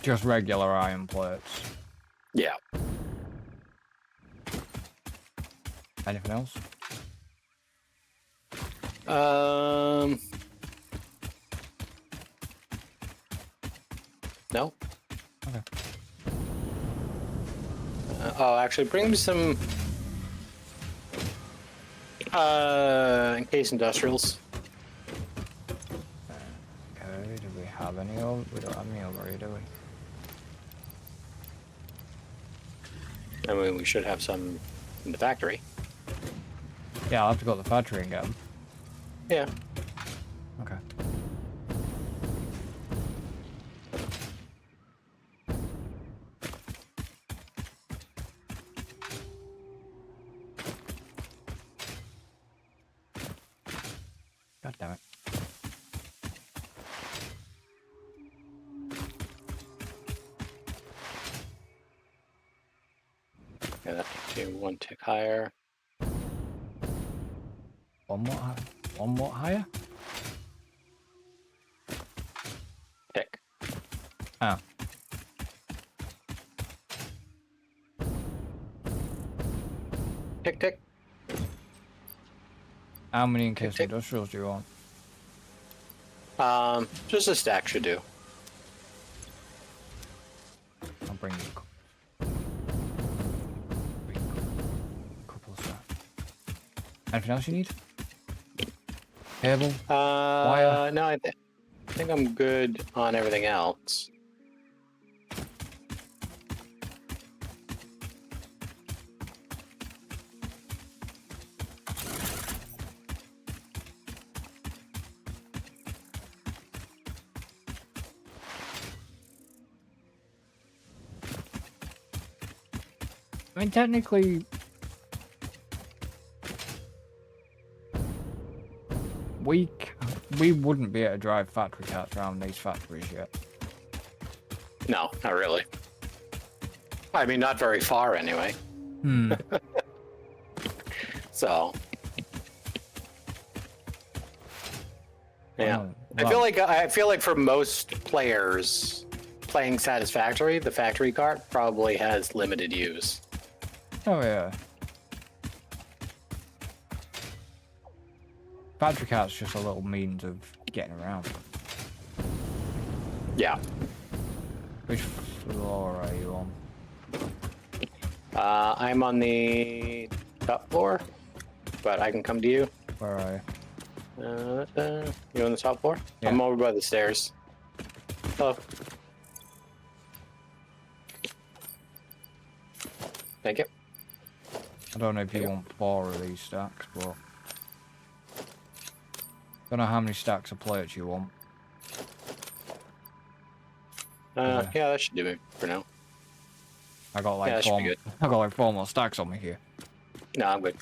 Just regular iron plates. Yeah. Anything else? No. Okay. Oh, actually, bring me some encased industrials. Okay, do we have any over? We don't have any over here, do we? I mean, we should have some in the factory. Yeah, I'll have to go to the factory and get them. Yeah. Okay. God damn it. Yeah, that do one tick higher. One more higher? Tick. Ah. Tick, tick. How many encased Tick, tick. industrials do you want? Just a stack should do. I'll bring you a couple of stacks. Anything else you need? Cable? Wire? No, I think I'm good on everything else. I mean, technically, we wouldn't be able to drive factory carts around these factories yet. No, not really. I mean, not very far anyway. Hmm. So, yeah. Oh, I feel like for most players playing Satisfactory, the factory cart probably has limited use. Oh yeah. Factory cart's just a little means of getting around. Yeah. Which floor are you on? I'm on the top floor, but I can come to you. Where are you? You on the top floor? Yeah. I'm over by the stairs. Hello. Thank you. I don't know if you want 4 of these stacks, but don't know how many stacks of plates you want. Yeah, that should do it for now. I got like Yeah, that should be good. I got like 4 more stacks on me here. No, I'm good.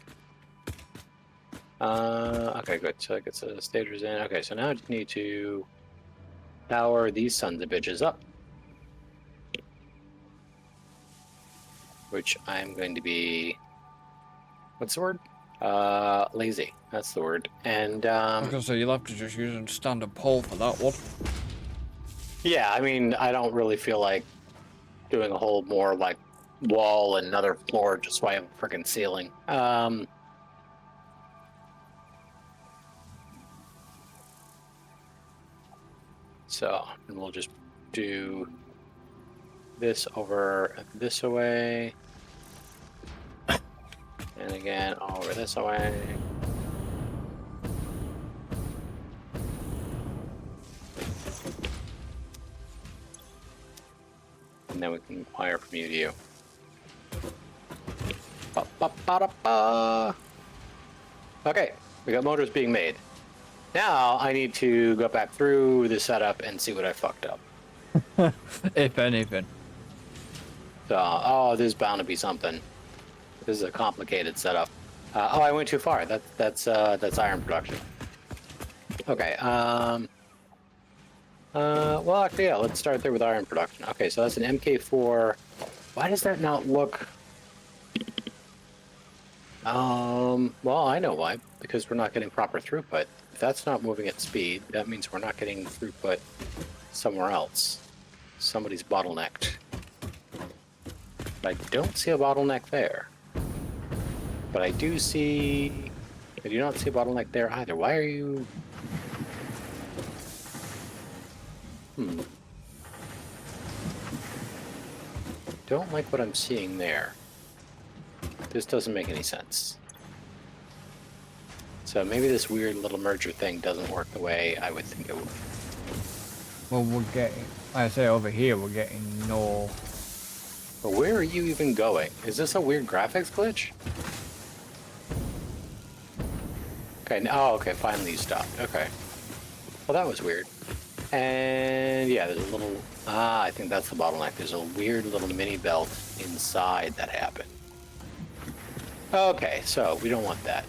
Okay, good. So that gets the stagers in. Okay, so now I just need to power these sons of bitches up. Which I'm going to be... What's the word? Lazy. That's the word. And, I was gonna say, you'll have to just use a standard pole for that one. yeah, I mean, I don't really feel like doing a whole more, like, wall and another floor just so I have a freaking ceiling. So, and we'll just do this over this away. And again, over this away. And then we can wire from you to you. Ba-ba-ba-da-ba. Okay, we got motors being made. Now I need to go back through the setup and see what I fucked up. If anything. So, oh, there's bound to be something. This is a complicated setup. Oh, I went too far. That's iron production. Okay. Well, actually, yeah. Let's start there with iron production. Okay, so that's an MK4. Why does that not look? Well, I know why. Because we're not getting proper throughput. If that's not moving at speed, that means we're not getting throughput somewhere else. somebody's bottlenecked. I don't see a bottleneck there. But I do not see a bottleneck there either. Why are you... Don't like what I'm seeing there. This doesn't make any sense. So maybe this weird little merger thing doesn't work the way I would think it would. Well, we're getting, like I say, over here, we're getting no... But where are you even going? Is this a weird graphics glitch? Okay, oh, okay, finally you stopped. Okay. Well, that was weird. And yeah, there's a little... I think that's the bottleneck. There's a weird little mini belt inside that happened. Okay, so we don't want that.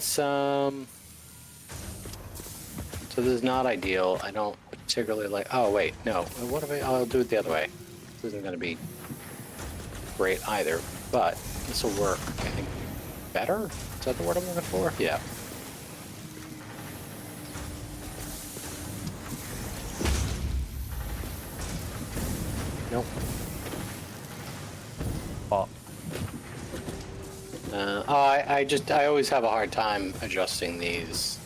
So this is not ideal. I don't particularly like... Oh, wait, no. What if I'll do it the other way. This isn't going to be great either, but this will work, I think, better? Is that the word I'm looking for? Yeah. Nope. Oh. I always have a hard time adjusting these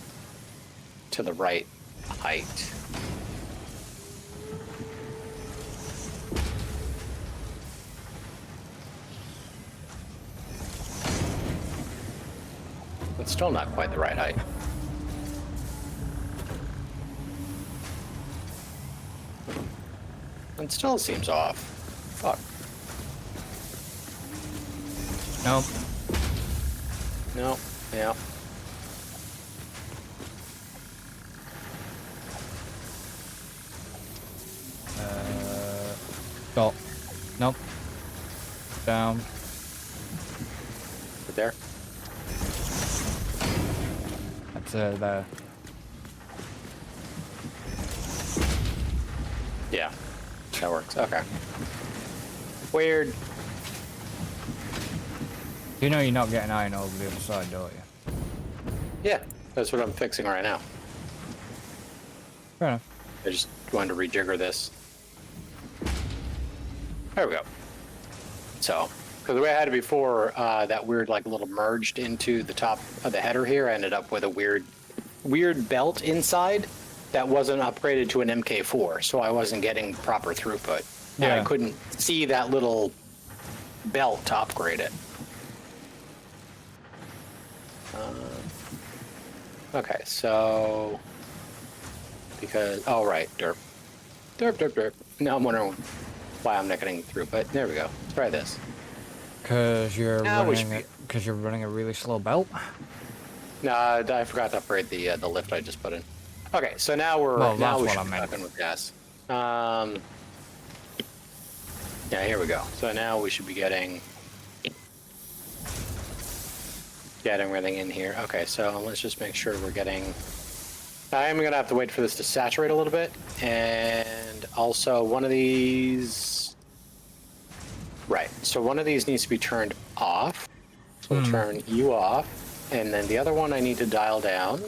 to the right height. It's still not quite the right height. It still seems off. Fuck. Nope. No. Yeah. Stop. Nope. Down. Right there. That's there. Yeah. That works. Okay. Weird. You know you're not getting iron over the other side, don't you? Yeah, that's what I'm fixing right now. Fair enough. I just wanted to rejigger this. There we go. So, because the way I had it before, that weird like little merged into the top of the header here, I ended up with a weird belt inside that wasn't upgraded to an MK4, so I wasn't getting proper throughput. And Yeah. I couldn't see that little belt to upgrade it. Okay, so because right, derp. Now I'm wondering why I'm not getting throughput. There we go. Let's try this. Cause you're Now you're running a really slow belt. No, I forgot to upgrade the lift I just put in. Okay, so now we that's should what I be meant. talking with gas. Yeah, here we go. So now we should be getting everything in here. Okay, so let's just make sure we're getting... I am going to have to wait for this to saturate a little bit. And also one of these... Right, so one of these needs to be turned off. So we'll turn you off. And then the other one I need to dial down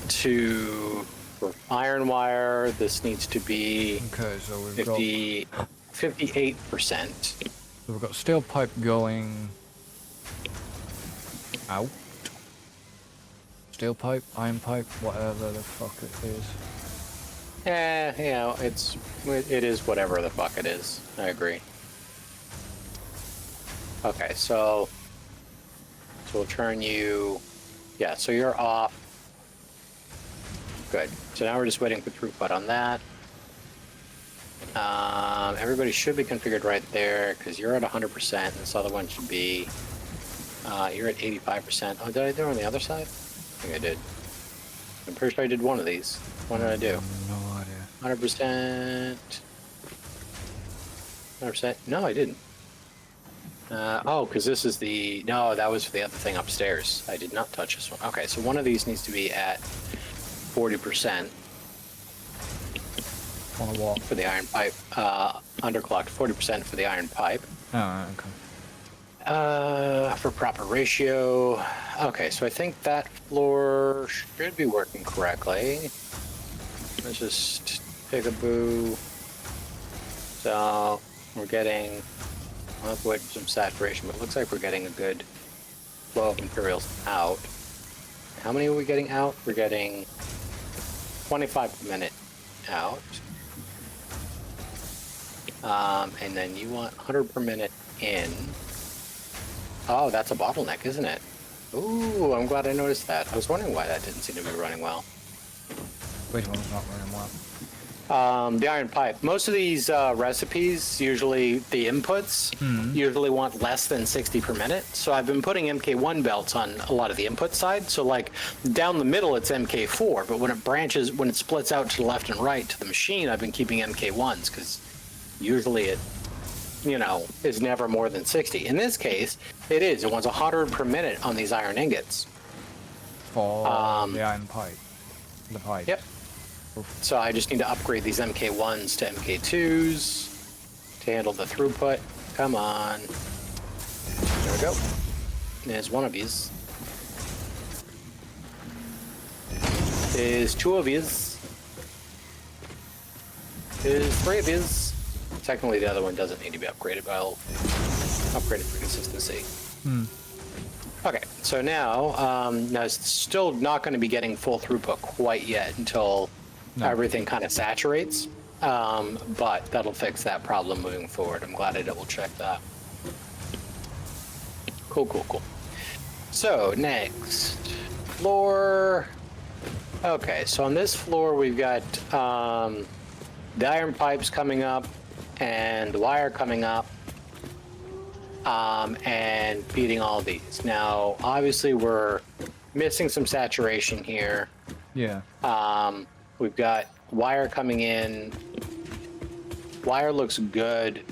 to... For iron wire, this needs to be Okay, so we've 58%. So we've got steel pipe going out. Steel pipe, iron pipe, whatever the fuck it is. It is whatever the fuck it is. I agree. Okay, so we'll turn you... Yeah, so you're off. Good. So now we're just waiting for throughput on that. Everybody should be configured right there, because you're at 100%, and this other one should be... you're at 85%. Oh, did I do it on the other side? I think I did. I'm pretty sure I did one of these. What did I do? No idea. 100%. 100%. No, I didn't. Because this is the... No, that was for the other thing upstairs. I did not touch this one. Okay, so one of these needs to be at 40%. On a what? For the iron pipe. Underclocked. 40% for the iron pipe. Oh, right, okay. For proper ratio. Okay, so I think that floor should be working correctly. Let's just Peekaboo. So we're getting, I'll have to wait for some saturation, but it looks like we're getting a good flow of materials out. How many are we getting out? We're getting 25 per minute out. And then you want 100 per minute in. Oh, that's a bottleneck, isn't it? Ooh, I'm glad I noticed that. I was wondering why that didn't seem to be running well. Which one's not running well? The iron pipe. Most of these recipes, usually the inputs, usually want less than 60 per minute. So I've been putting MK1 belts on a lot of the input side. So like down the middle, it's MK4, but when it splits out to the left and right to the machine, I've been keeping MK1s because usually it, is never more than 60. In this case, it is. It wants 100 per minute on these iron ingots. For the iron pipe. The pipe. Yep. So I just need to upgrade these MK1s to MK2s to handle the throughput. Come on. There we go. There's one of these. There's two of these. There's three of these. Technically, the other one doesn't need to be upgraded, but I'll upgrade it for consistency. Okay, so now it's still not going to be getting full throughput quite yet until everything kind of saturates, but that'll fix that problem moving forward. I'm glad I double checked that. Cool. So next floor. Okay, so on this floor we've got the iron pipes coming up and the wire coming up, and feeding all these. Now, obviously we're missing some saturation here. Yeah. We've got wire coming in. Wire looks good.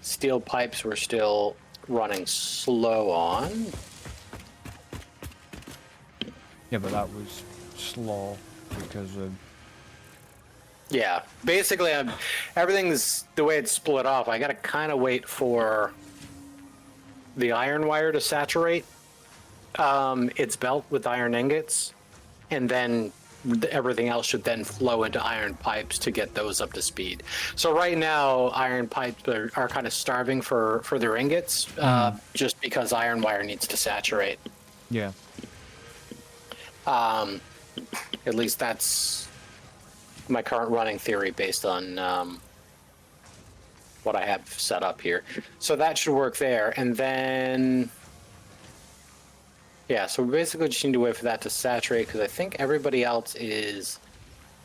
Steel pipes we're still running slow on. Yeah, but that was slow because of... Yeah, basically everything's the way it's split off. I gotta kind of wait for the iron wire to saturate its belt with iron ingots, and then everything else should then flow into iron pipes to get those up to speed. So right now, iron pipes are kind of starving for their ingots, just because iron wire needs to saturate. Yeah. At least that's my current running theory based on what I have set up here. So that should work there. And then, yeah, so we basically just need to wait for that to saturate because I think everybody else is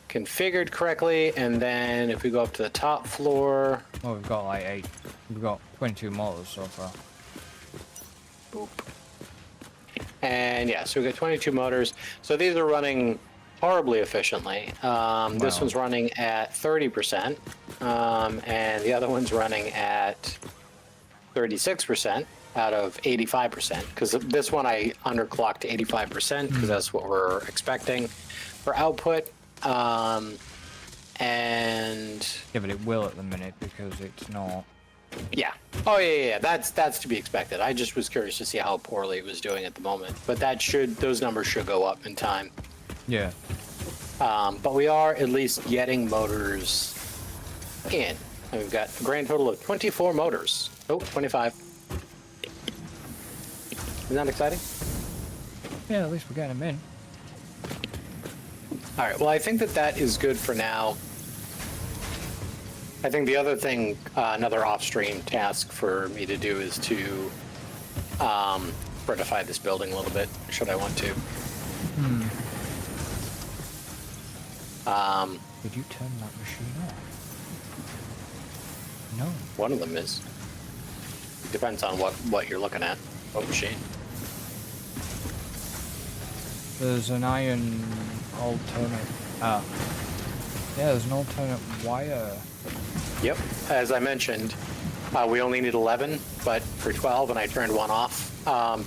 configured correctly. And then if we go up to the top floor... Oh, we've got like 8. We've got 22 motors so far. Boop. And yeah, so we've got 22 motors. So these are running horribly efficiently. This one's running at 30%, and the other one's running at 36% out of 85%, because this one I underclocked to 85% because that's what we're expecting for output. And yeah, but it will at the minute because it's not... Yeah. Oh yeah. That's to be expected. I just was curious to see how poorly it was doing at the moment, but those numbers should go up in time. Yeah. But we are at least getting motors in. And we've got a grand total of 24 motors. Oh, 25. Isn't that exciting? Yeah, at least we're getting them in. All right. Well, I think that is good for now. I think the other thing, another off-stream task for me to do is to fortify this building a little bit, should I want to. Did you turn that machine off? No. One of them is. It depends on what you're looking at. What machine? There's an iron alternate... yeah, there's an alternate wire. Yep. As I mentioned, we only need 11, but for 12, and I turned one off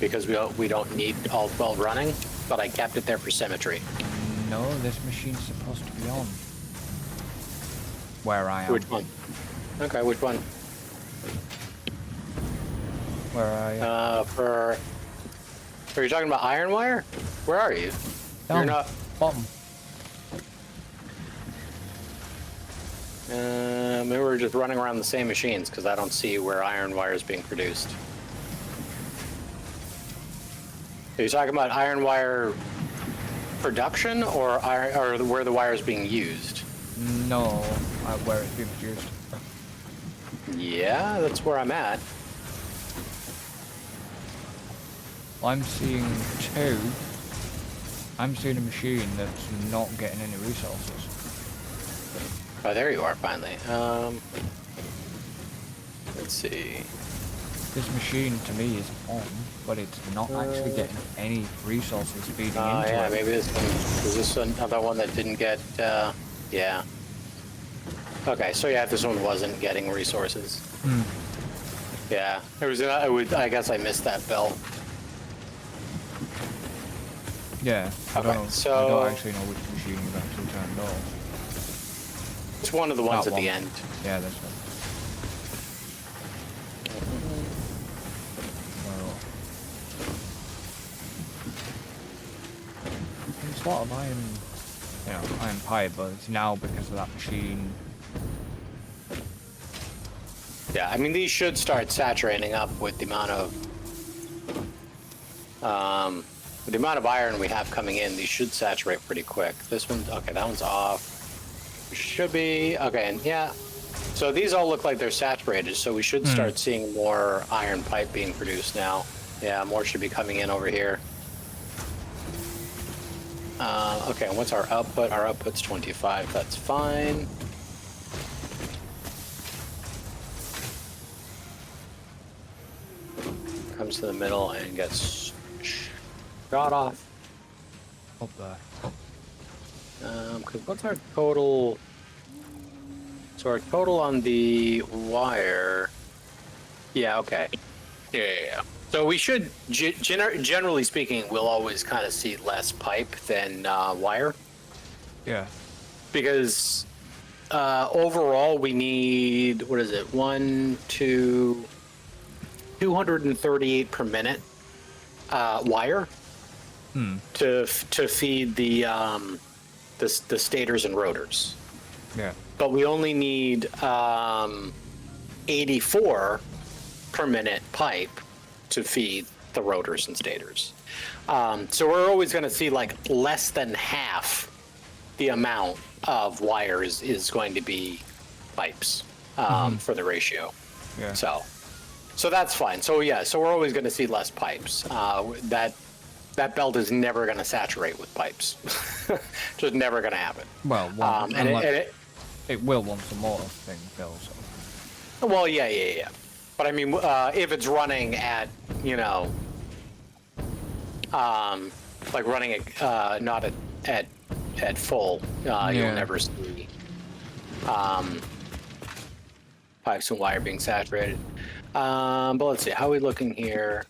because we don't need all 12 running, but I kept it there for symmetry. No, this machine's supposed to be on. Where I am. Which one? Okay, which one? Where I am. Are you talking about iron wire? Where are you? Down. You're not... Bottom. Maybe we're just running around the same machines because I don't see where iron wire is being produced. Are you talking about iron wire production or where the wire is being used? No, where it's being produced. Yeah, that's where I'm at. I'm seeing two. I'm seeing a machine that's not getting any resources. Oh, there you are, finally. Let's see. This machine to me is on, but it's not actually getting any resources feeding into Yeah, it. maybe this one. Is this another one that didn't get? Yeah. Okay, so yeah, this one wasn't getting resources. Hmm. Yeah, it was. I guess I missed that bell. Yeah, I Okay, don't actually know which machine you've actually turned off. It's one of the ones That at the one. end. Yeah, this one. Well, it's a lot of iron pipe, but it's now because of that machine. Yeah, I mean these should start saturating up with the amount of iron we have coming in. These should saturate pretty quick. This one, okay, that one's off. Should be okay, and yeah. So these all look like they're saturated, so we should start seeing more iron pipe being produced now. Yeah, more should be coming in over here. Okay, and what's our output? Our output's 25. That's fine. Comes to the middle and gets shot off. Up there. Because what's our total? So our total on the wire. Yeah. Okay. Yeah. So we should, generally speaking, we'll always kind of see less pipe than wire. Yeah. Because overall we need, what is it? 238 per minute wire to feed the stators and rotors. Yeah. But we only need 84 per minute pipe to feed the rotors and stators. So we're always going to see like less than half the amount of wires is going to be pipes for the ratio. Yeah. So that's fine. So yeah, so we're always going to see less pipes. That belt is never going to saturate with pipes. Just never going to happen. Well, it will once the motor thing fills up. Well, yeah. But I mean, if it's running at, like running at not at full, you'll never see pipes and wire being saturated. But let's see, how are we looking here?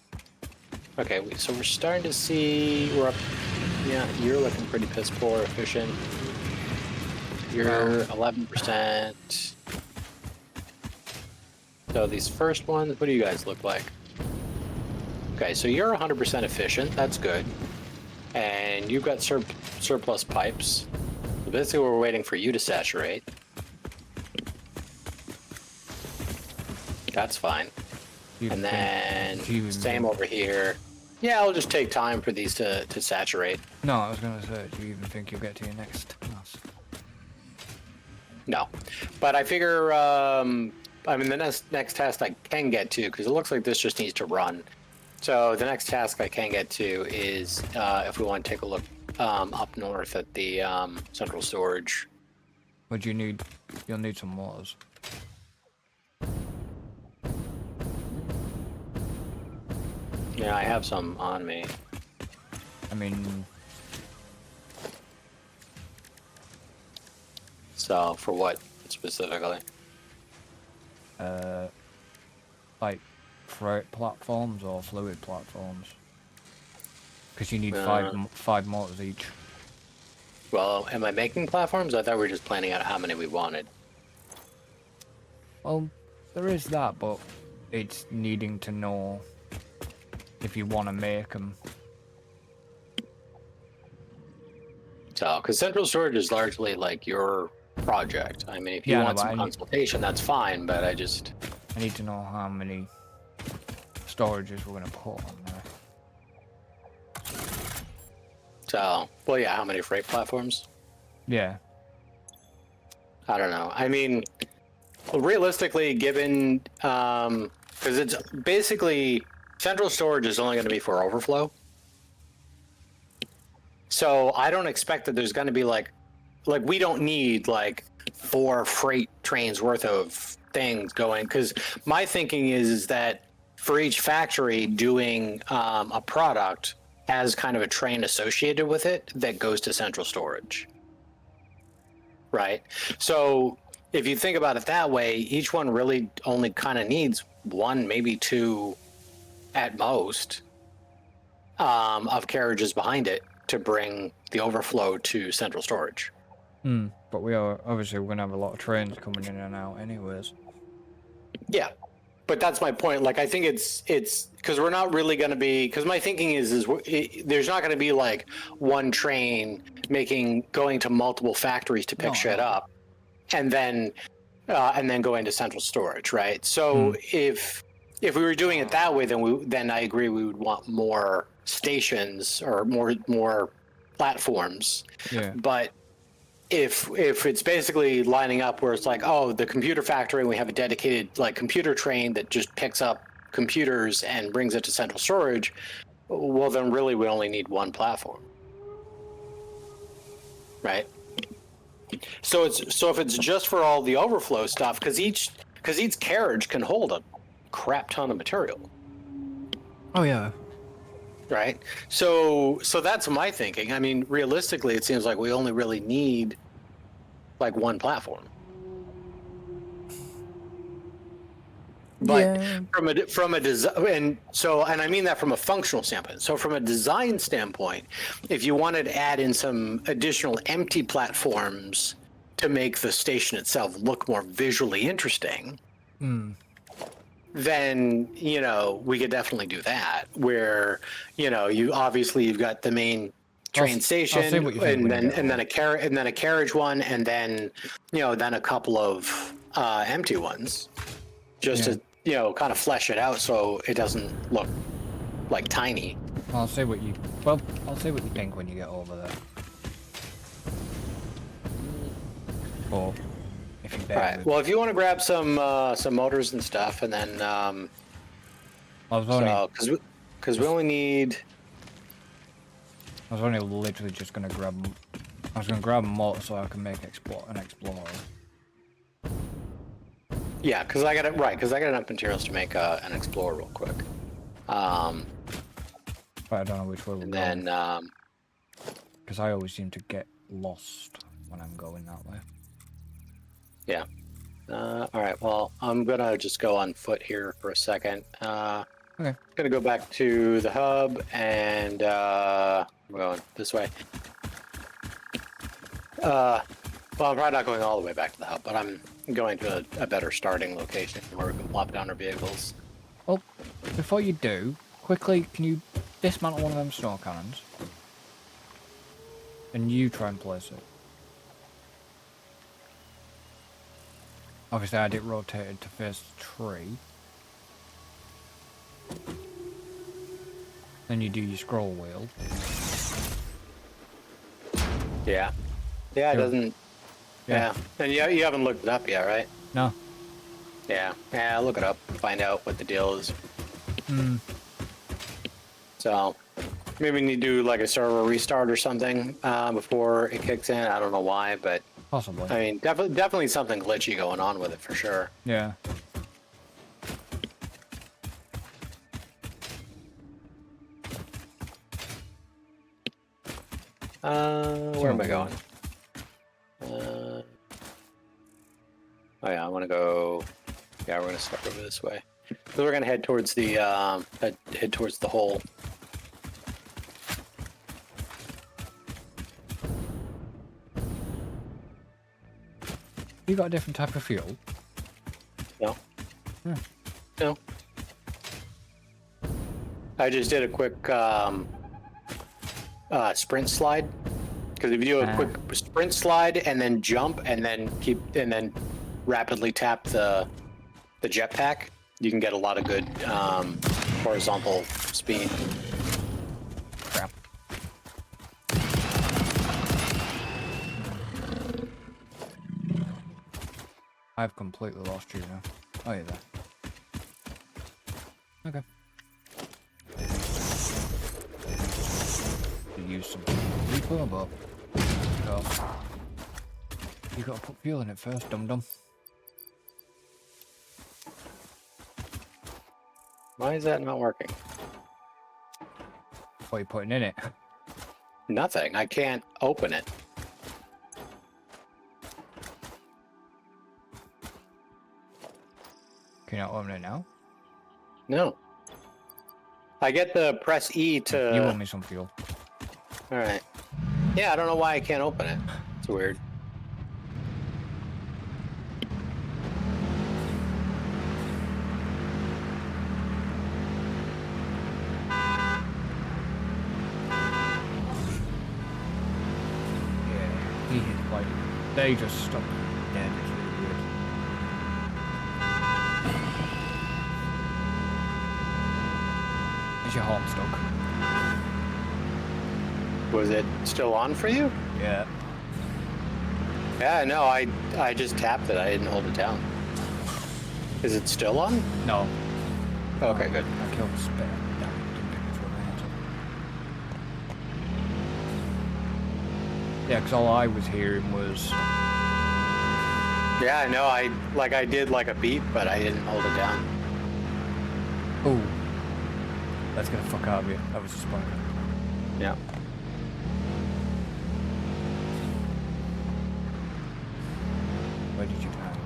Okay, so we're starting to see we're up. Yeah, you're looking pretty piss poor efficient. You're 11%. So these first ones, what do you guys look like? Okay, so you're 100% efficient. That's good. And you've got surplus pipes. So basically, we're waiting for you to saturate. That's fine. And then same over here. Yeah, I'll just take time for these to saturate. No, I was going to say, do you even think you'll get to your next task? No. But I figure, I mean, the next task I can get to, because it looks like this just needs to run. So the next task I can get to is if we want to take a look up north at the central storage. But you'll need some motors. Yeah, I have some on me. I mean... So, for what specifically? Like freight platforms or fluid platforms. Because you need five motors each. Well, am I making platforms? I thought we were just planning out how many we wanted. Well, there is that, but it's needing to know if you want to make them. So, because central storage is largely like your project. I mean, if you Yeah, no, want but some I need, consultation, that's fine. But I just I need to know how many storages we're gonna put on there. well, yeah. How many freight platforms? Yeah. I don't know. I mean, realistically, given because it's basically central storage is only going to be for overflow. So I don't expect that there's going to be like we don't need like 4 freight trains worth of things going. Because my thinking is that for each factory doing a product has kind of a train associated with it that goes to central storage. Right. So if you think about it that way, each one really only kind of needs 1, maybe 2 at most of carriages behind it to bring the overflow to central storage. But we are obviously we're gonna have a lot of trains coming in and out anyways. Yeah. But that's my point. Like, I think it's because we're not really going to be, because my thinking is there's not going to be like one train going to multiple factories to pick shit up and then go into central storage, right? So if we were doing it that way, then I agree we would want more stations or more platforms. Yeah. But if it's basically lining up where it's like, oh, the computer factory, we have a dedicated like computer train that just picks up computers and brings it to central storage, well, then really we only need 1 platform, right? So if it's just for all the overflow stuff, because each carriage can hold a crap ton of material, Oh yeah. right? So that's my thinking. I mean, realistically, it seems like we only really need like 1 platform. But Yeah. from a design, and I mean that from a functional standpoint. So from a design standpoint, if you wanted to add in some additional empty platforms to make the station itself look more visually interesting, then we could definitely do that. Where you've got the main train I'll station, see what you think when you get and then home. a carriage one, and then then a couple of empty ones, just to kind of flesh it out so it doesn't look like tiny. I'll see what you think when you get over there. Or if you bear Right. with. Well, if you want to grab some motors and stuff, and then I was only because we only need. I was only literally just gonna grab. I was gonna grab a motor so I can make an explorer. Yeah, because I got it right. Because I got enough materials to make an explorer real quick. But I don't know which way we're And going. then because I always seem to get lost when I'm going that way. yeah. All right. Well, I'm gonna just go on foot here for a second. Okay. Gonna go back to the hub, and I'm going this way. Well, I'm probably not going all the way back to the hub, but I'm going to a better starting location where we can plop down our vehicles. Oh, before you do, quickly, can you dismantle one of them snow cannons? And you try and place it. Obviously, I had it rotated to face the tree. Then you do your scroll wheel. Yeah. Yeah, it Sure. doesn't. Yeah. And you haven't looked it up yet, right? No. Yeah. Yeah, look it up. Find out what the deal is. So maybe we need to do like a server restart or something before it kicks in. I don't know why, but Possibly. I mean, definitely something glitchy going on with it for sure. Yeah. Where am I going? Oh yeah, I want to go. Yeah, we're gonna start over this way. So we're gonna head towards the head towards the hole. You got a different type of fuel? No. No. I just did a quick sprint slide Because if you do a quick sprint slide and then jump and then rapidly tap the jetpack, you can get a lot of good horizontal speed. Crap. I've completely lost you now. Oh, you're there. Okay. You use some people, but you gotta put fuel in it first, dum-dum. Why is that not working? What are you putting in it? Nothing. I can't open it. Can you not open it now? No. I get the press E to... You owe me some fuel. Alright. Yeah, I don't know why I can't open it. It's weird. He hit like they just stopped dead. It's really weird. Is your horn stuck? Was it still on for you? Yeah. Yeah, no, I just tapped it. I didn't hold it down. Is it still on? No. Okay, good. I killed the spare. Damn it, didn't pick it for a minute. Yeah, because all I was hearing was... Yeah, I know. I did like a beep, but I didn't hold it down. Oh. That's gonna fuck out of you. That was a spoiler. Yeah. Where did you turn?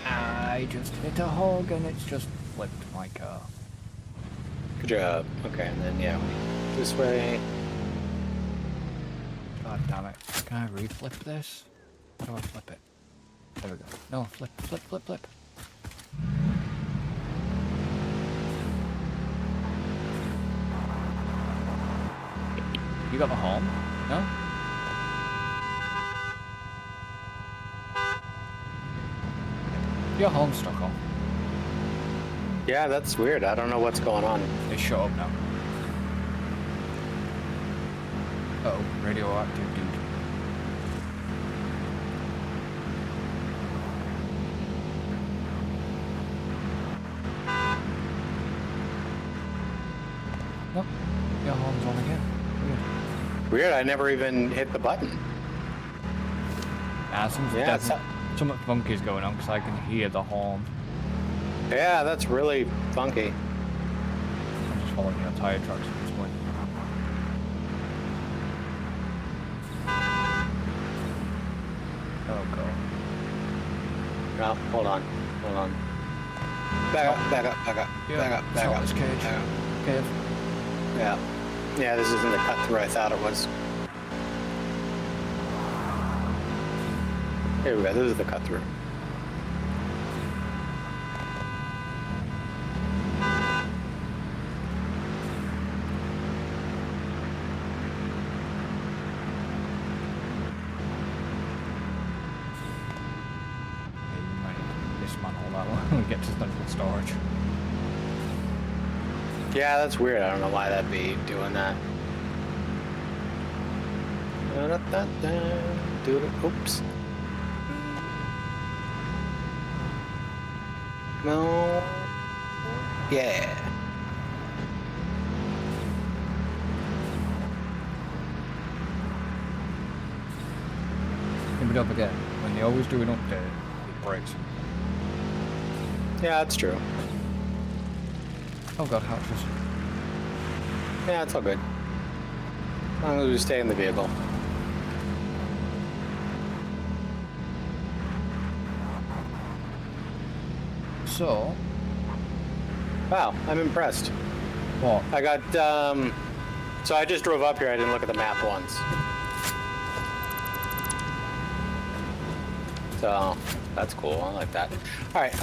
I just hit a hog and it's just flipped my car. Good job. Okay, and then, yeah, this way. God damn it. Can I reflip this? How do I flip it? There we go. No, flip, flip, flip, flip. You got the horn? No? Your horn's stuck on. Yeah, that's weird. I don't know what's going on. It's shut up now. Uh-oh, radioactive dude. Nope, your horn's on again. Weird. Weird, I never even hit the button. Nah, something funky's going on because I can hear the horn. Yeah, that's really funky. I'm just following your tire tracks at this point. Oh god. No, hold on. Back up. Back up. This cage. Back up. Cave. Yeah. Yeah, this isn't the cut through I thought it was. Here we go. This is the cut through. Get to central storage. Yeah, that's weird. I don't know why that'd be doing that. Oops. No. Yeah. But don't forget, when they always do an update, it breaks. Yeah, that's true. Oh god, hatches. Yeah, it's all good. As long as we stay in the vehicle. So... Wow, I'm impressed. What? I got, so I just drove up here, I didn't look at the map once. So, that's cool, I like that. Alright,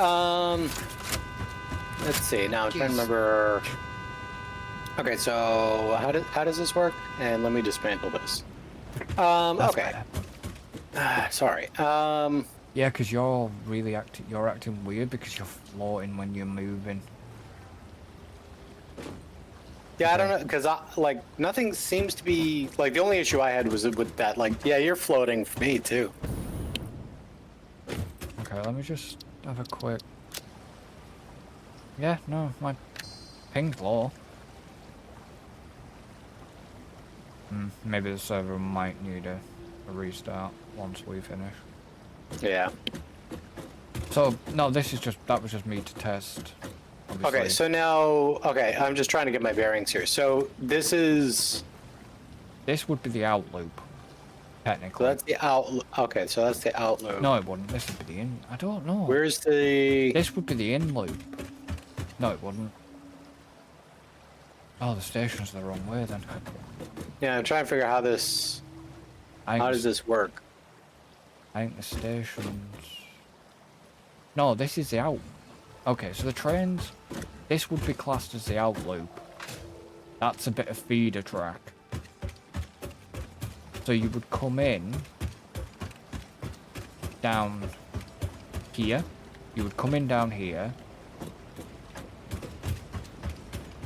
let's see, now I'm trying to remember... Okay, so how does this work? And let me dismantle this. That's Okay. better. Sorry. Yeah, because you're really you're acting weird because you're floating when you're moving. Yeah, I don't Okay. know, because like nothing seems to be like the only issue I had was with that. Like, yeah, you're floating for me too. Okay, let me just have a quick... Yeah, no, my ping's low. Maybe the server might need a restart once we finish. Yeah. So, no, this is just... That was just me to test, obviously. Okay, so now, okay, I'm just trying to get my bearings here. So this is, This would be the out loop, so technically. that's the out. Okay, so that's the out loop. No, it wouldn't. This would be the in... I don't know. Where's the? This would be the in loop. No, it wouldn't. Oh, the station's the wrong way then. Yeah, I'm trying to figure out how this. How does this work? I think the station's... No, this is the out. Okay, so the trains... This would be classed as the out loop. That's a bit of feeder track. So you would come in... down here. You would come in down here.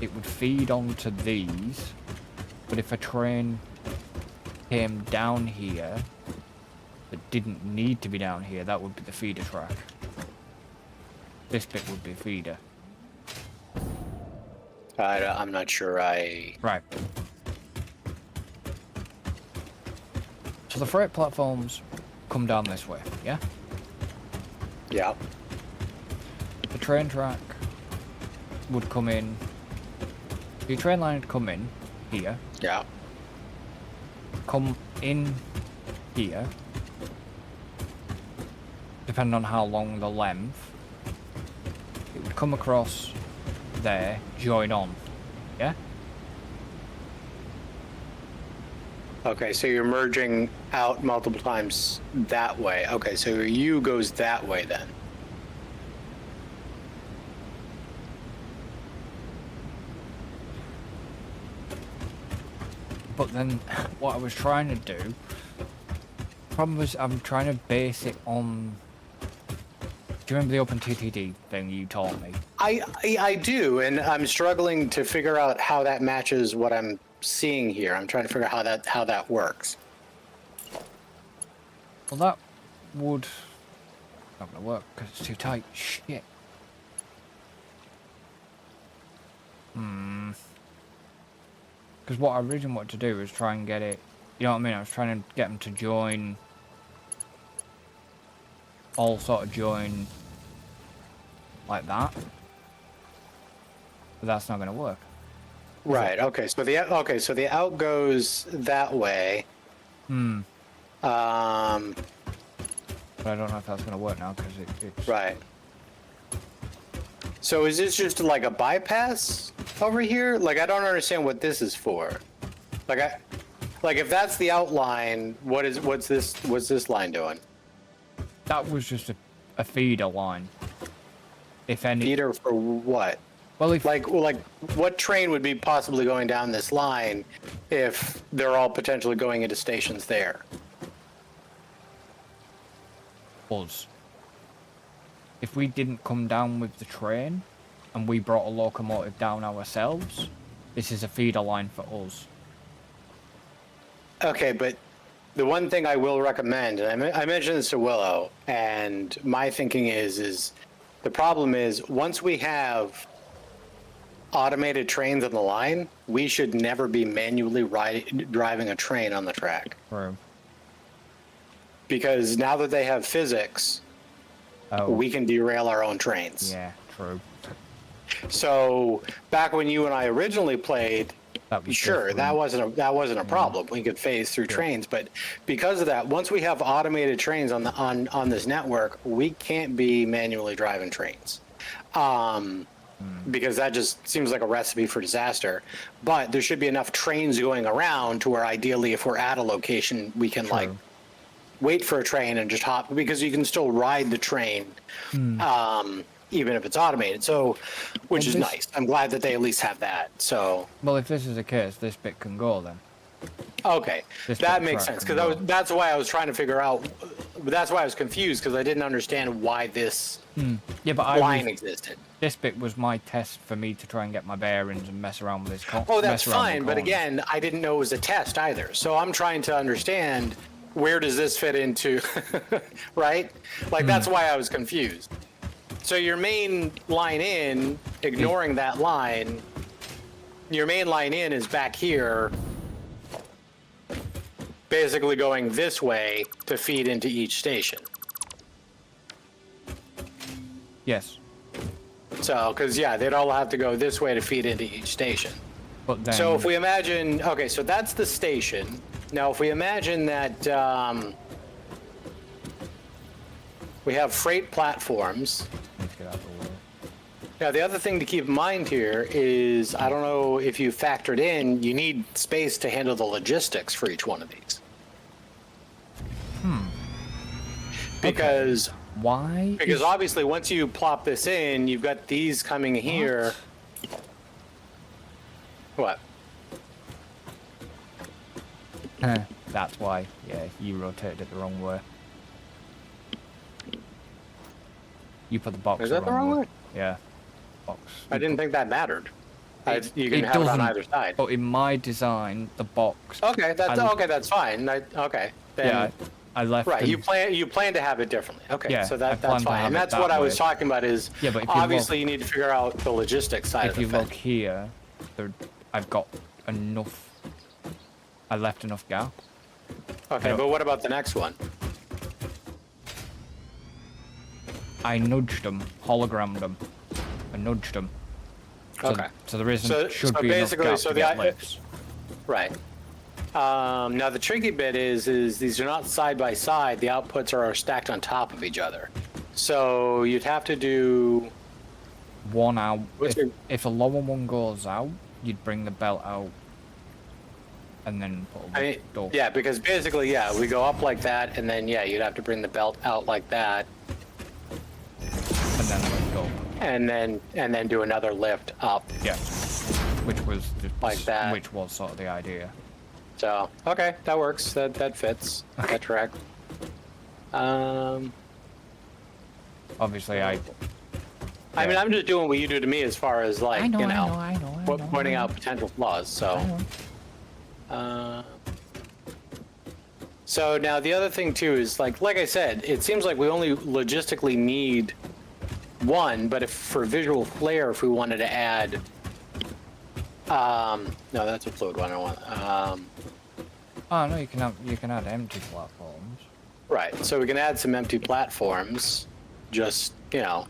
It would feed onto these. But if a train came down here that didn't need to be down here, that would be the feeder track. This bit would be feeder. I'm not sure. Right. So the freight platforms come down this way, yeah? Yeah. The train track would come in... Your train line would come in here. Yeah. Come in here. Depending on how long the length. It would come across there, join on. Yeah? Okay, so you're merging out multiple times that way. Okay, so your U goes that way then. But then, what I was trying to do... Problem was, I'm trying to base it on... Do you remember the OpenTTD thing you taught me? I do, and I'm struggling to figure out how that matches what I'm seeing here. I'm trying to figure out how that works. Well, that would... Not gonna work, because it's too tight. Shit. Because what I originally wanted to do was try and get it... You know what I mean? I was trying to get them to join... All sort of join... Like that. But that's not gonna work. Right. Okay. So the out goes that way. But I don't know if that's gonna work now, because it's... Right. So is this just like a bypass over here? Like, I don't understand what this is for. Like if that's the outline, what's this line doing? That was just a feeder line. If any... Feeder for what? Well, if... Like what train would be possibly going down this line if they're all potentially going into stations there? Us. If we didn't come down with the train and we brought a locomotive down ourselves, this is a feeder line for us. Okay, but the one thing I will recommend, and I mentioned this to Willow, and my thinking is the problem is once we have automated trains on the line, we should never be manually driving a train on the track. True. Because now that they have physics, we can derail our own trains. Yeah, true. So back when you and I originally played, Sure, that wasn't a problem. We could phase through trains, but because of that, once we have automated trains on this network, we can't be manually driving trains, because that just seems like a recipe for disaster. But there should be enough trains going around to where ideally, if we're at a location, we can like wait for a train and just hop, because you can still ride the train even if it's automated. So, which Well, is this- nice. I'm glad that they at least have that. So, Well, if this is the case, this bit can go then. okay, This that bit makes track sense can because go. that's why I was trying to figure out. That's why I was confused because I didn't understand why this Yeah, but line existed. this bit was my test for me to try and get my bearings and mess around with this. Oh, that's mess around with fine. But corners. again, I didn't know it was a test either. So I'm trying to understand where does this fit into, right? Like that's why I was confused. So your main line in, ignoring that line, your main line in is back here, basically going this way to feed into each station. Yes, So, because yeah, they'd all have to go this way to feed into each station. but then. So if we imagine, okay, so that's the station. Now, if we imagine that we have freight platforms. Let's get out of the way. Now, the other thing to keep in mind here is, I don't know if you factored in, you need space to handle the logistics for each one of these. Because Why? because obviously once you plop this in, you've got these coming here. What? That's why. Yeah, you rotated it the wrong way. You put the box. Is that the wrong way? Yeah. Box. I didn't think that mattered. You can It have it on doesn't, either side. But in my design, the box. Okay, that's I- okay. That's fine. Okay. Then, Yeah, I left. right. them- You plan to have it differently. Okay. Yeah, So I that's plan to fine. have And it that's that what I was way. talking about. Is Yeah, but if you obviously look- you need to figure out the logistics side If of you the look thing. here, I've got enough. I left enough gap. Okay, but what about the next one? I nudged them, hologrammed them. I nudged them. So, Okay. So there isn't So- should so be enough basically- gap so to the get I- lifts. Right. Now the tricky bit is these are not side by side. The outputs are stacked on top of each other. So you'd have to do. One out. What's If, your- if a lower one goes out, you'd bring the belt out, and then put a I mean, door. yeah, because basically, yeah, we go up like that, and then yeah, you'd have to bring the belt out like that, And then lift up. and then do another lift up. Yeah. Which was Like that. Which was sort of the idea. So okay, that works. That fits. That's correct. Obviously, I mean, I'm just doing what you do to me as far as like I know, you I know, know, I know, I know, pointing I know. out potential flaws. So. I know. So now the other thing too is like I said, it seems like we only logistically need one, but if for visual flair, if we wanted to add, no, that's a fluid one. I want. Oh no, you can add empty platforms. Right. So we can add some empty platforms. Just like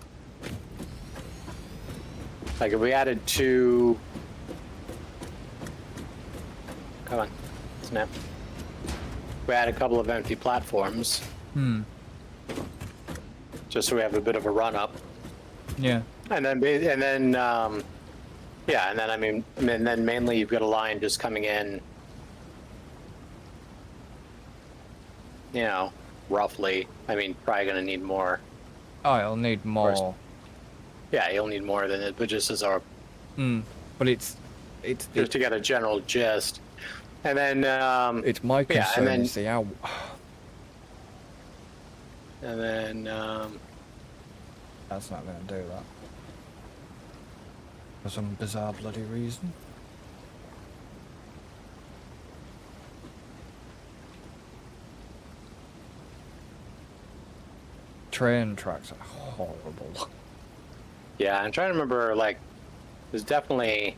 if we added two. Come on, snap. We add a couple of empty platforms. Just so we have a bit of a run up. Yeah. And then yeah, and then I mean, and then mainly you've got a line just coming in, roughly. I mean, probably gonna need more. Oh, it'll need course. more. Yeah, you'll need more than it, but just as our, But it's just to get a general gist. And then, it's my concern yeah, and then, to see how. and then, That's not going to do that. For some bizarre bloody reason. Train tracks are horrible. yeah, I'm trying to remember, like, there's definitely,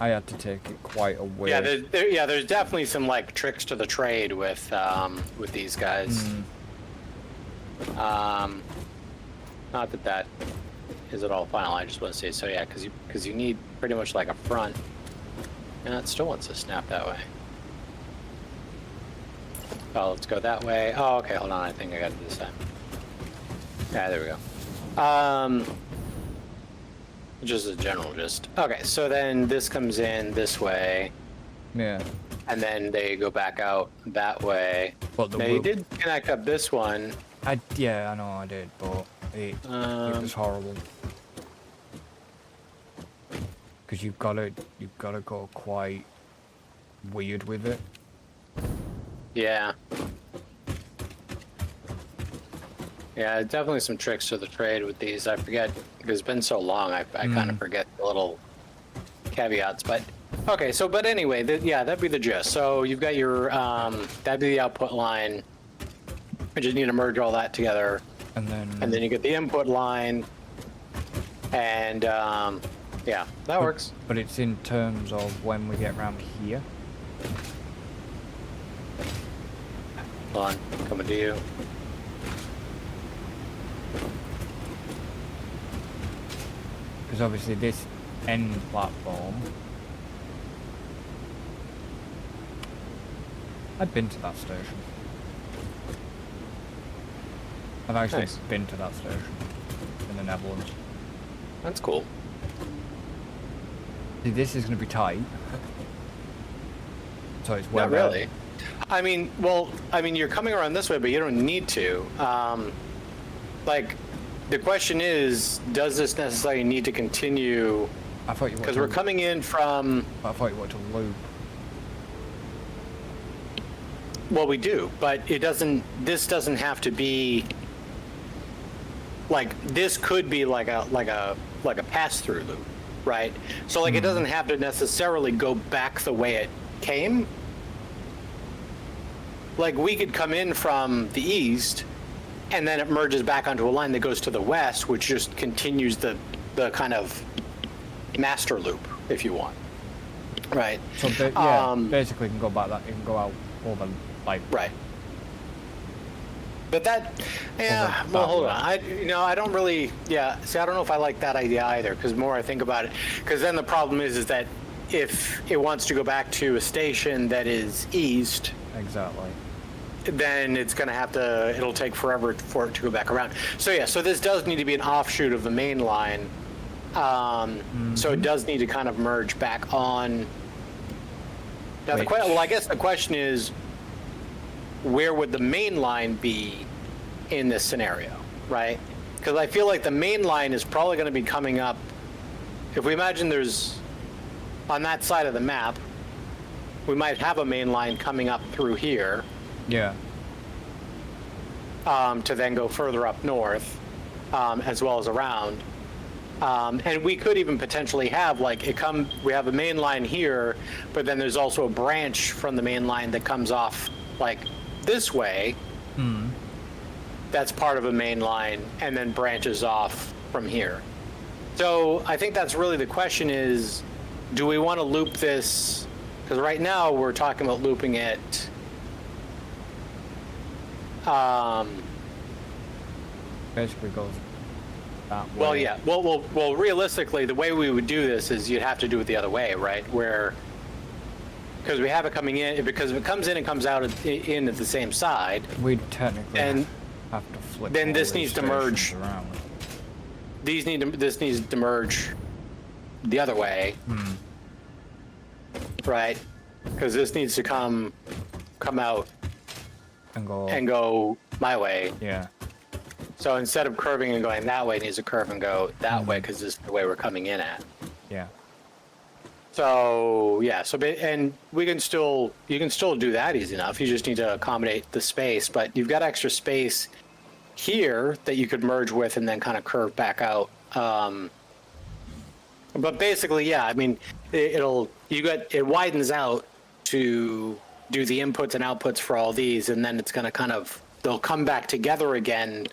I had to take it quite a way. yeah, there's definitely some, like, tricks to the trade with these guys. Not that is at all final. I just want to say so. Yeah, because you need pretty much like a front, and it still wants to snap that way. Oh, let's go that way. Oh, okay. Hold on. I think I got it this time. Yeah, there we go. Just a general gist. Okay, so then this comes in this way, Yeah. and then they go back out that way. But the Now you did connect up this one. Yeah, I know I did, but It was horrible. Because you've got to go quite weird with it. Yeah. Yeah, definitely some tricks to the trade with these. I forget, because it's been so long, I kind of forget the little caveats. But, okay, so, but anyway, yeah, that'd be the gist. So you've got your, that'd be the output line. I just need to merge all that together. And then you get the input line. And, yeah, that works. But it's in terms of when we get around here. Hold on, coming to you. Because obviously this end platform... I've been to that station. I've actually been to that station in the Netherlands. That's cool. See, this is going to be tight. So it's well. Not really. I mean, well, I mean, you're coming around this way, but you don't need to. Like, the question is, does this necessarily need to continue? I thought you because we're coming in from. I thought you wanted to loop. Well, we do, but it doesn't. This doesn't have to be. Like, this could be like a pass-through loop, right? So like, it doesn't have to necessarily go back the way it came. Like, we could come in from the east, and then it merges back onto a line that goes to the west, which just continues the kind of master loop, if you want. Right. So yeah, basically, you can go back that. You can go out over like. Right. But that, yeah. Well, hold on. I don't really. Yeah. See, I don't know if I like that idea either. Because the more I think about it, because then the problem is that if it wants to go back to a station that is east. Exactly. Then it's going to have to, it'll take forever for it to go back around. So yeah, so this does need to be an offshoot of the main line. So it does need to kind of merge back on. Now, well, I guess the question is, where would the main line be in this scenario, right? Because I feel like the main line is probably going to be coming up, if we imagine there's, on that side of the map, we might have a main line coming up through here. Yeah. To then go further up north, as well as around. And we could even potentially have, like, we have a main line here, but then there's also a branch from the main line that comes off, like, this way. That's part of a main line, and then branches off from here. So I think that's really the question is, do we want to loop this? Because right now we're talking about looping it. Basically goes that way. Well, yeah. Well, realistically, the way we would do this is you'd have to do it the other way, right? Where, because we have it coming in, because if it comes in and comes out in at the same side, we'd technically and have to flip. Then this needs to merge. Around. This needs to merge the other way, right? Because this needs to come out and go my way. Yeah. So instead of curving and going that way, it needs to curve and go that way because this is the way we're coming in at. Yeah. So yeah. And you can still do that easy enough. You just need to accommodate the space, but you've got extra space here that you could merge with and then kind of curve back out. But basically, yeah. I mean, it widens out to do the inputs and outputs for all these, and then it's going to they'll come back together again.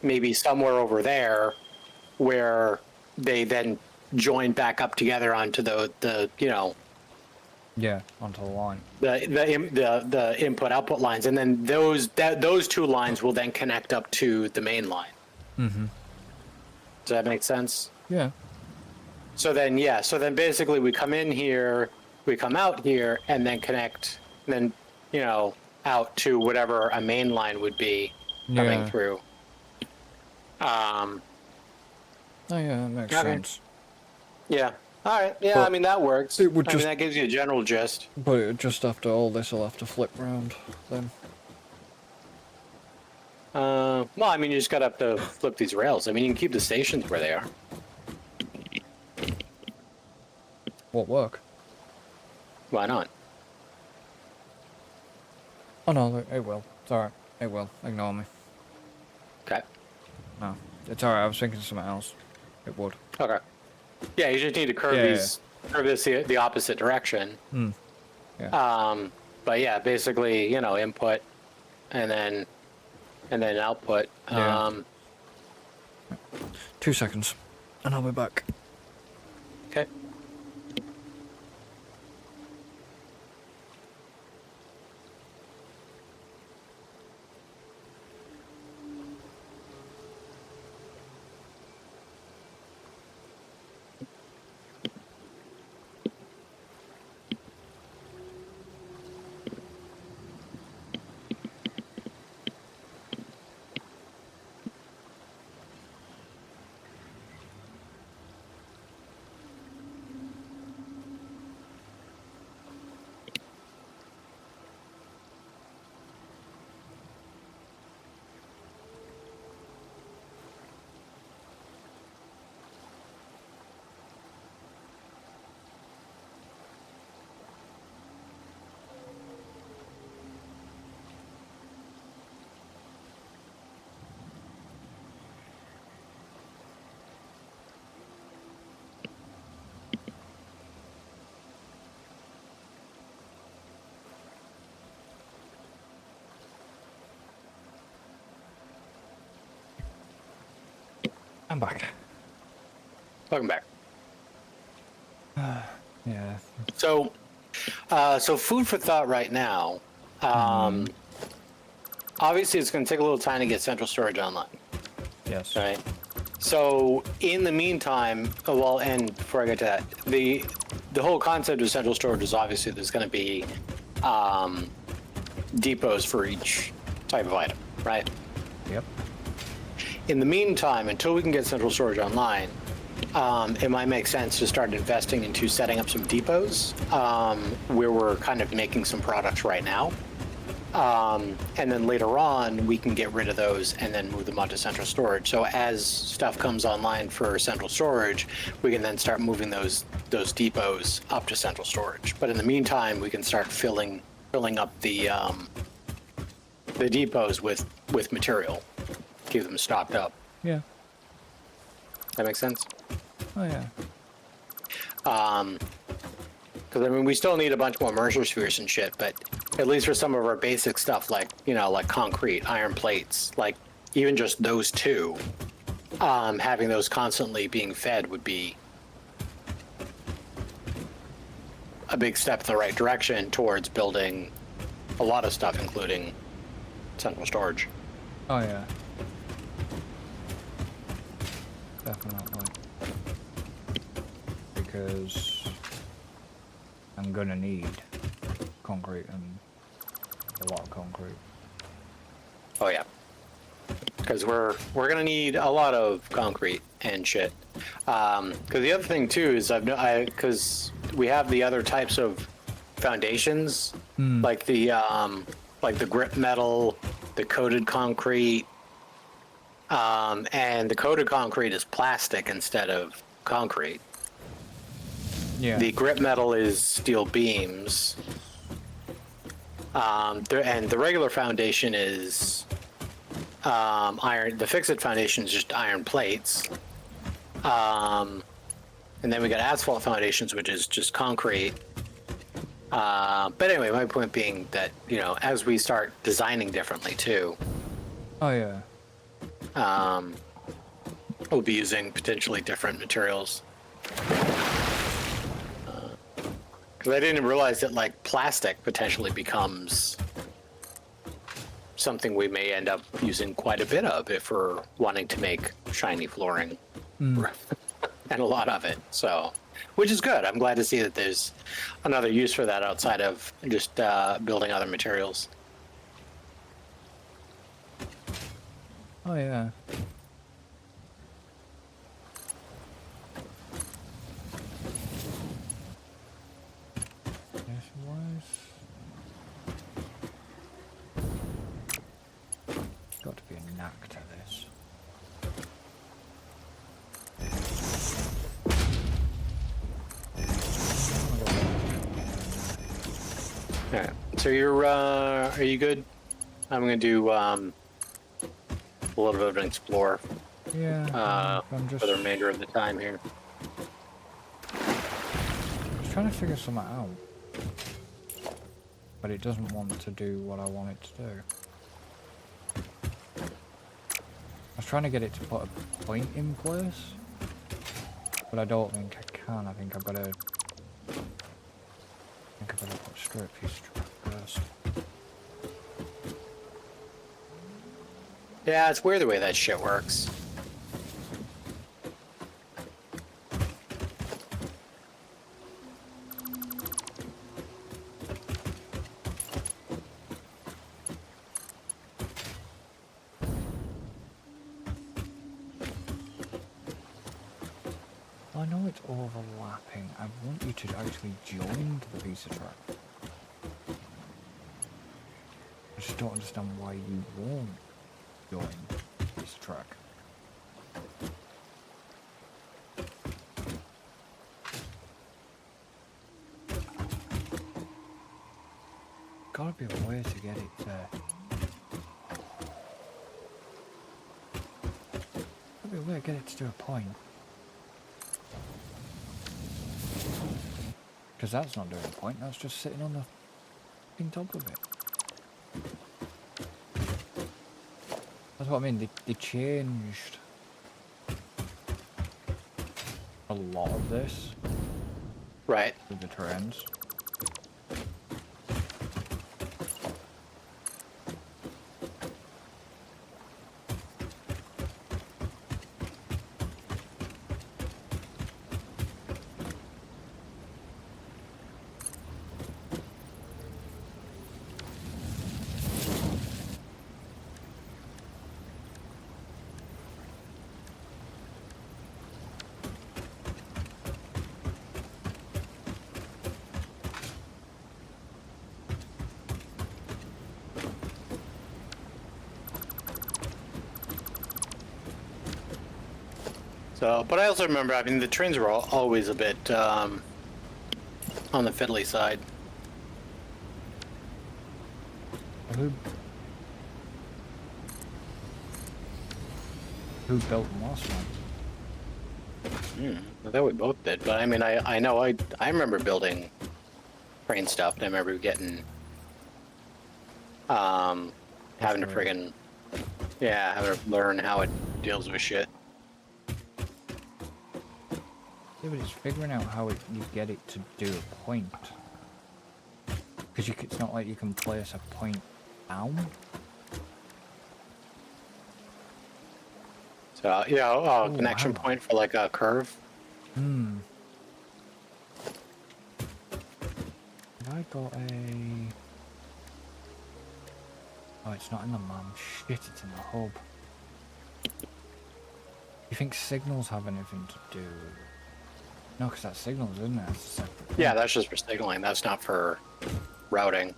Maybe somewhere over there where they then join back up together onto the onto the line, the input output lines, and then those two lines will then connect up to the main line. Does that make sense? Yeah. So then basically we come in here, we come out here, and then connect, and then out to whatever a main line would be coming through. Oh yeah, that makes sense. Yeah. All right. Yeah, I mean that works. It would that gives you a general gist. But just after all this, I'll have to flip round then. Well, I mean, you just gotta have to flip these rails. I mean, you can keep the stations where they are. What work? Why not? Oh no, it will. It's alright. It will. Ignore me. Okay. No. It's alright, I was thinking of something else. It would. Okay. Yeah, you just need to curve curve this the opposite direction. Yeah. But yeah, basically, you know, input and then output. Yeah. 2 seconds. And I'll be back. Okay. I'm back. Welcome back. Yeah. So, so food for thought right now. Obviously, it's going to take a little time to get central storage online, Yes. right? So, in the meantime, well, and before I get to that, the whole concept of central storage is obviously there's going to be depots for each type of item, right? Yep. In the meantime, until we can get central storage online, it might make sense to start investing into setting up some depots where we're kind of making some products right now. And then later on, we can get rid of those and then move them onto central storage. So as stuff comes online for central storage, we can then start moving those depots up to central storage. But in the meantime, we can start filling up the depots with material, keep them stocked up. Yeah. That makes sense? Oh yeah. Because I mean, we still need a bunch more merger spheres and shit, but at least for some of our basic stuff, like, you know, like concrete, iron plates, like even just those two, having those constantly being fed would be a big step in the right direction towards building a lot of stuff, including central storage. Oh yeah. Definitely. Because I'm gonna need concrete and a lot of concrete. Oh yeah, because we're gonna need a lot of concrete and shit. Because the other thing too is because we have the other types of foundations, like the grip metal, the coated concrete, and the coated concrete is plastic instead of concrete. Yeah. The grip metal is steel beams. And the regular foundation is iron. The fixed foundation is just iron plates. And then we got asphalt foundations, which is just concrete. But anyway, my point being that, you know, as we start designing differently too, Oh yeah. we'll be using potentially different materials. Because I didn't realize that, like, plastic potentially becomes something we may end up using quite a bit of if we're wanting to make shiny flooring. And a lot of it. So, which is good. I'm glad to see that there's another use for that outside of just building other materials. Oh yeah. Yes, it was. Got to be a so are you good? I'm gonna do a little bit of an explore Yeah, I'm just for the remainder of the time here. trying to figure something out. But it doesn't want to do what I want it to do. I was trying to get it to put a point in place, but I don't think I can. I think I've got to put straight piece first. Yeah, it's weird the way that shit works. I know it's overlapping. I want you to actually join the piece of track. I just don't understand why you won't join this track. Gotta be a way to get it there. Gotta be a way to get it to do a point. Because that's not doing a point, that's just sitting on the fucking top of it. That's what I mean, they changed a lot of this Right. with the trends. So, but I also remember, I mean, the trains were always a bit on the fiddly side. Who built the last one? I thought we both did, but I mean, I know I remember building train stuff, and I remember getting having to friggin' having to learn how it deals with shit. Yeah, but it's figuring out how you get it to do a point. Because it's not like you can place a point down. So yeah, connection wow. point for like a curve. Have I got a... Oh, it's not in the MAM. Shit, it's in the hub. You think signals have anything to do? No, because that's signals, isn't it? That's a separate thing. Yeah, that's just for signaling. That's not for routing.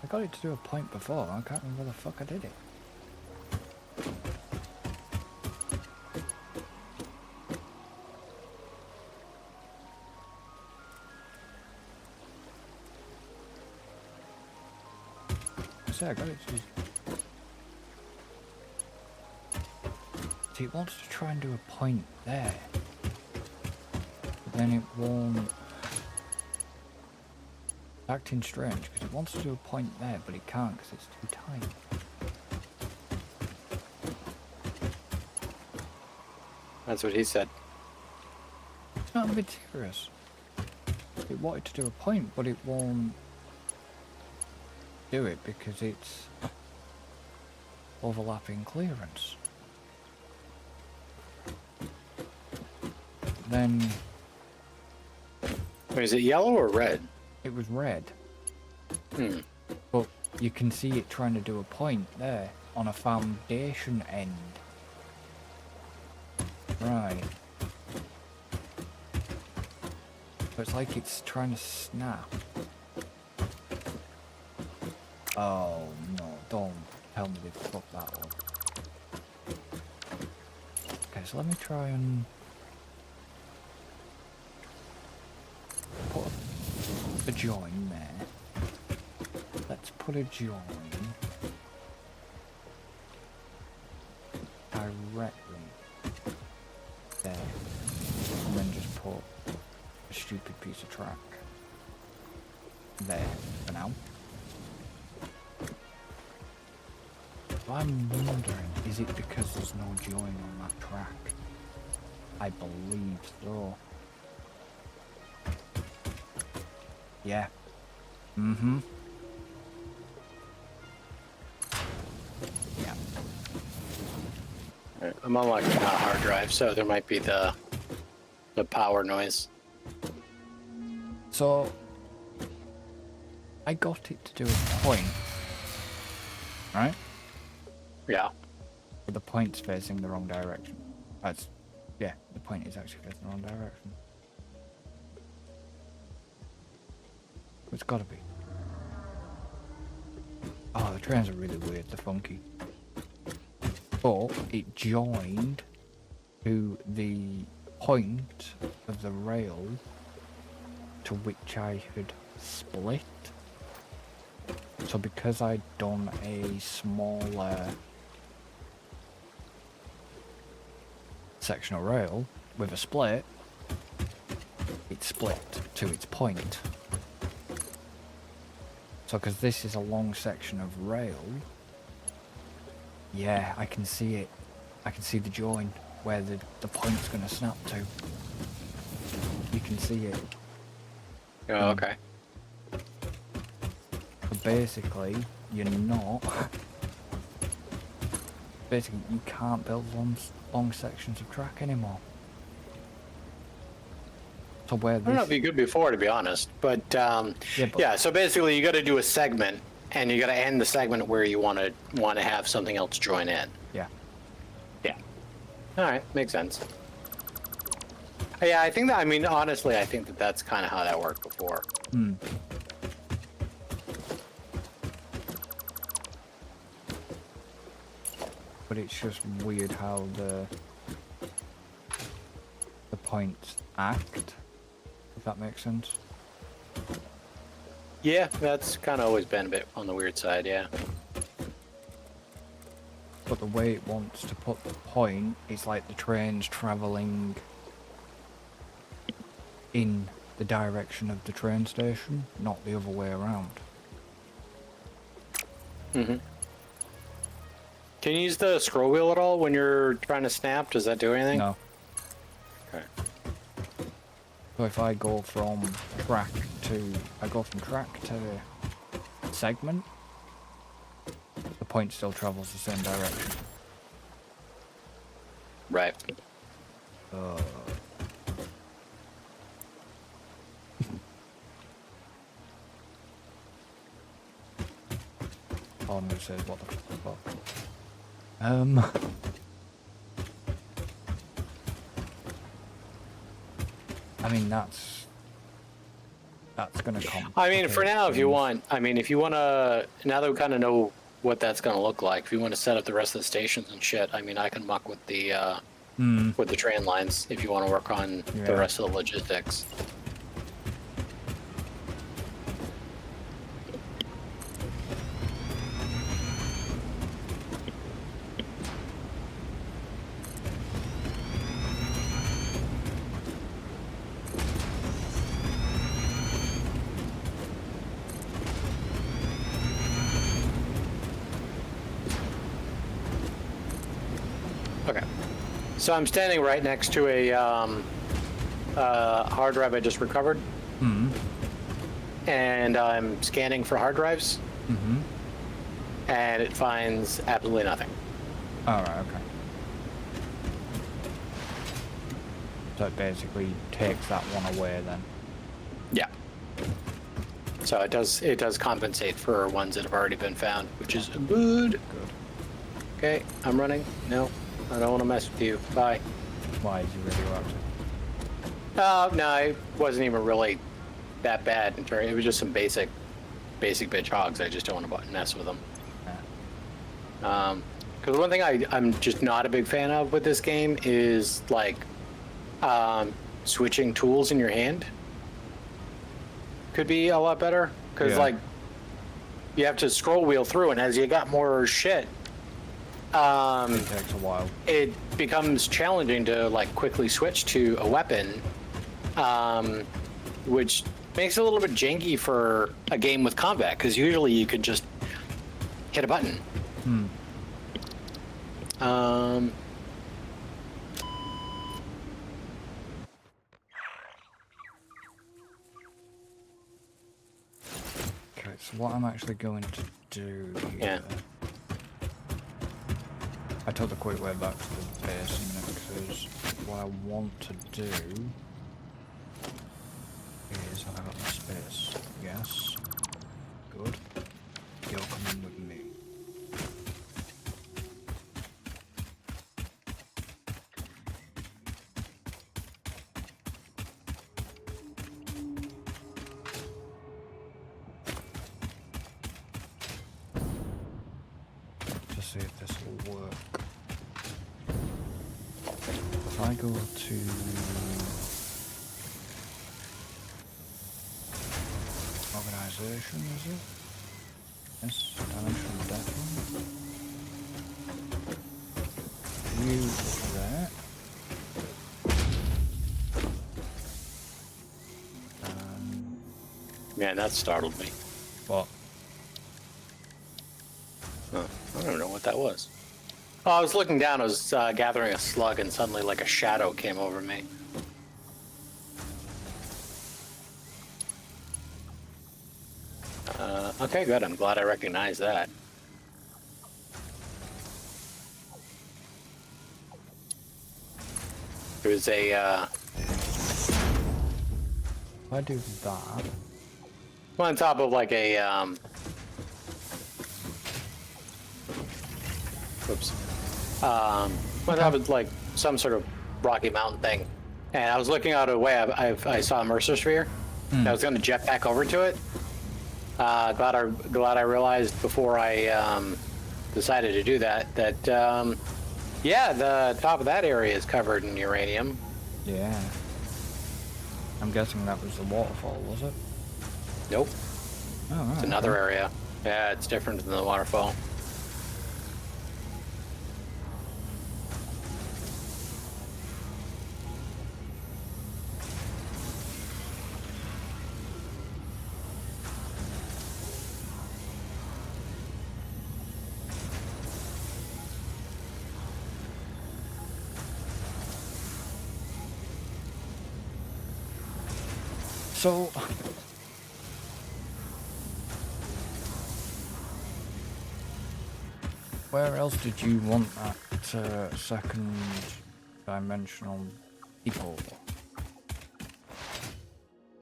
I got it to do a point before. I can't remember the fuck I did it. I got it to... See, it wants to try and do a point there. But then it won't... It's acting strange, because it wants to do a point there, but it can't because it's too tight. That's what he said. No, I'm a bit serious. It wanted to do a point, but it won't do it because it's overlapping clearance. Then Wait, is it yellow or red? it was red. But you can see it trying to do a point there on a foundation end. Right. So it's like it's trying to snap. Oh no, don't tell me they fucked that up. Okay, so let me try and put a a join there. Let's put a join directly there. And then just put a stupid piece of track there for now. But I'm wondering, is it because there's no join on that track? I believe so. Yeah. Mm-hmm. Yeah. Alright, I'm unlocking a hard drive, so there might be the power noise. So I got it to do a point, right? Yeah. But the point's facing the wrong direction. Yeah, the point is actually facing the wrong direction. It's gotta be. Oh, the trains are really weird, they're funky. But it joined to the point of the rail to which I had split. So because I'd done a smaller section of rail with a split, it split to its point. So because this is a long section of rail, yeah, I can see it. I can see the join where the point's going to snap to. You can see it. Oh, okay. But basically, you're not... Basically, you can't build long sections of track anymore. So where I don't know if this... you could before, to be honest, but yeah. So basically, you got to do a segment, and you got to end the segment where you want to have something else join in. Yeah. Yeah. All right, makes sense. Yeah, I think that. I mean, honestly, I think that that's kind of how that worked before. Hmm. But it's just weird how the points act, if that makes sense. Yeah, that's kind of always been a bit on the weird side. Yeah. But the way it wants to put the point, it's like the train's travelling in the direction of the train station, not the other way around. Mm-hmm. Can you use the scroll wheel at all when you're trying to snap? Does that do anything? No. Okay. So if I go from track to segment, the point still travels the same direction. Right. All I'm gonna say is what the fuck. I mean that's gonna come. I mean, for now, if you want, now that we kind of know what that's going to look like, if you want to set up the rest of the stations and shit, I mean, I can muck with the train lines if you want to work on the rest of the logistics. Okay. So I'm standing right next to a hard drive I just recovered. Mm-hmm. And I'm scanning for hard drives. Mm-hmm. And it finds absolutely nothing. Alright, okay. So it basically takes that one away then. Yeah. So it does compensate for ones that have already been found, which is good. Good. Okay, I'm running. No, I don't want to mess with you. Bye. Why is he radioactive? No, it wasn't even really that bad. It was just some basic bitch hogs. I just don't want to mess with them. Yeah. Because one thing I'm just not a big fan of with this game is like switching tools in your hand. could be a lot better because Yeah. like you have to scroll wheel through, and as you got more shit, It takes a while. it becomes challenging to like quickly switch to a weapon, which makes it a little bit janky for a game with combat because usually you could just hit a button. Okay, so what I'm actually going to do here... Yeah. I took the quick way back to the base a minute because what I want to do is... Have I got the space? Yes. Good. You're coming with me. To see if this will work. If I go to organization, is it? Yes, dimension definitely. You there. Man, that startled me. What? Huh. I don't know what that was. Oh, I was looking down. I was gathering a slug, and suddenly, like a shadow came over me. Okay, good. I'm glad I recognized that. There was a. If I do that. On top of like a. Whoops. On top of like some sort of Rocky Mountain thing, and I was looking out a way. I saw a Mercer sphere. I was going to jet back over to it. Glad I realized before I decided to do that yeah, the top of that area is covered in uranium. Yeah. I'm guessing that was the waterfall, was it? Nope. Oh, right. It's another area. Yeah, it's different than the waterfall. So, where else did you want that second dimensional people?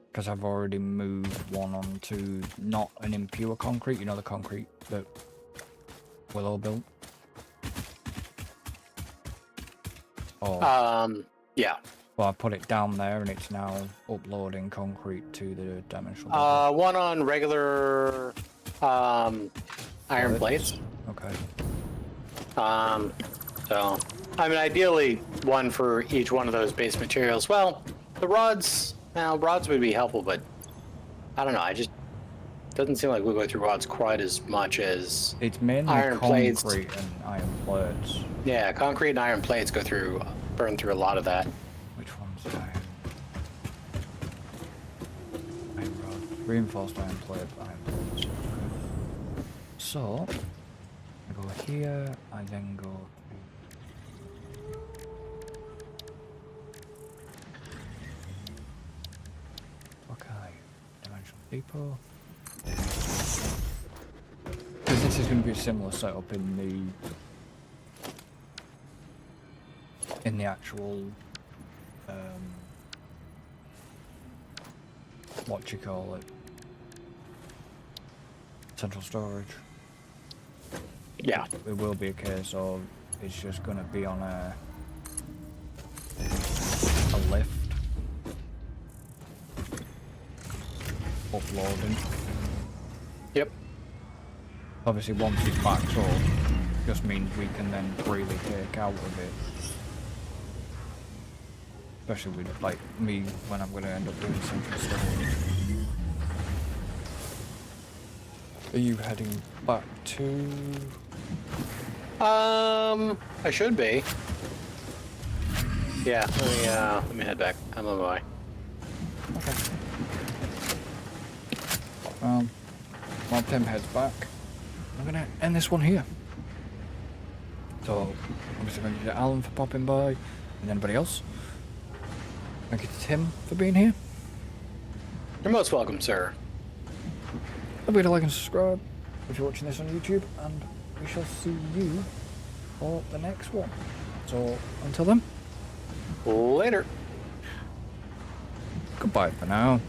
Because I've already moved one onto not an impure concrete, you know, the concrete that Willow built. Oh. Yeah. Well, I put it down there and it's now uploading concrete to the dimensional. One on regular iron plates. Okay. So, I mean, ideally, one for each one of those base materials. Well, the rods, now rods would be helpful, but I don't know. I just doesn't seem like we go through rods quite as much as It's mainly iron concrete plates. and iron plates. Yeah, concrete and iron plates burn through a lot of that. Which one's iron? Iron rod. Reinforced iron plate, iron plates. Okay. So, I go here, I then go okay. Dimensional depot. Because this is going to be a similar setup in the actual what you call it, central storage. Yeah. It will be a case of it's just going to be on a lift uploading. Yep. Obviously once it's backed up, just means we can then freely take out of it. Especially with like me when I'm going to end up doing central storage. Are you heading back to... I should be. Yeah, let me head back. I'm on my way. Okay. While Tim heads back, I'm gonna end this one here. So, obviously thank you to Alan for popping by, and anybody else. Thank you to Tim for being here. You're most welcome, sir. Don't forget to like and subscribe if you're watching this on YouTube, and we shall see you for the next one. So, until then, Later. goodbye for now.